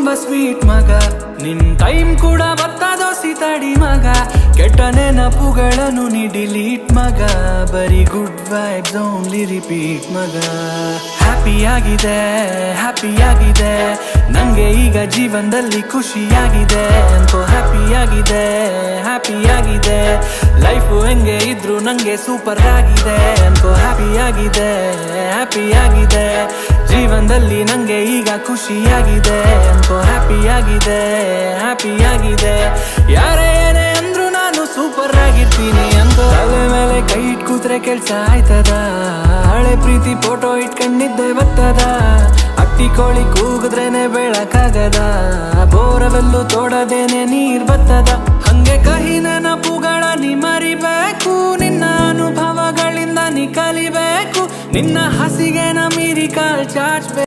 ತುಂಬಾ ಸ್ವೀಟ್ ಮಗ, ನಿನ್ ಟೈಮ್ ಕೂಡ ಬರ್ತದೋ ಸಿತಡಿ ಮಗ. ಕೆಟ್ಟ ನೆನಪುಗಳನ್ನು ನೀ ಡಿಲೀಟ್ ಮಗ, ಬರೀ ಗುಡ್ ವೈಬ್ಸ್ ಓನ್ಲಿ ರಿಪೀಟ್ ಮಗ. ಹ್ಯಾಪಿಯಾಗಿದೆ ನಂಗೆ ಈಗ ಜೀವನದಲ್ಲಿ ಖುಷಿಯಾಗಿದೆ ಅನ್ಕೋ. ಹ್ಯಾಪಿಯಾಗಿದೆ ಲೈಫು ಹೆಂಗೆ ಇದ್ರು ನಂಗೆ ಸೂಪರ್ ಆಗಿದೆ ಅನ್ಕೋ. ಹ್ಯಾಪಿಯಾಗಿದೆ ಜೀವನದಲ್ಲಿ ನಂಗೆ ಈಗ ಖುಷಿಯಾಗಿದೆ ಅನ್ಕೋ. ಹ್ಯಾಪಿಯಾಗಿದೆ ಯಾರೇ ಏನೇ ಅಂದ್ರು ನಾನು ಸೂಪರ್ ಆಗಿರ್ತೀನಿ ಅನ್ಕೋ. ತಲೆ ಮೇಲೆ ಕೈ ಇಟ್ ಕೂತ್ರೆ ಕೆಲ್ಸ ಆಯ್ತದ, ಹಳೆ ಪ್ರೀತಿ ಫೋಟೋ ಇಟ್ಕೊಂಡಿದ್ದೆ ಬರ್ತದ. ಅಟ್ಟಿ ಕೋಳಿ ಕೂಗಿದ್ರೇನೆ ಬೆಳಕಾಗದ, ಬೋರವೆಲ್ಲು ತೋಡದೇನೆ ನೀರ್ ಬರ್ತದ. ಹಂಗೆ ಕಹಿ ನೆನಪುಗಳ ನೀ ಮರಿಬೇಕು, ನಿನ್ನ ಅನುಭವಗಳಿಂದ ನೀ ಕಲಿಬೇಕು. ನಿನ್ನ ಹಸಿಗೆ ನ ಮೀರಿ ಕಾಲ್ ಚಾಚ್ಬೇಕು.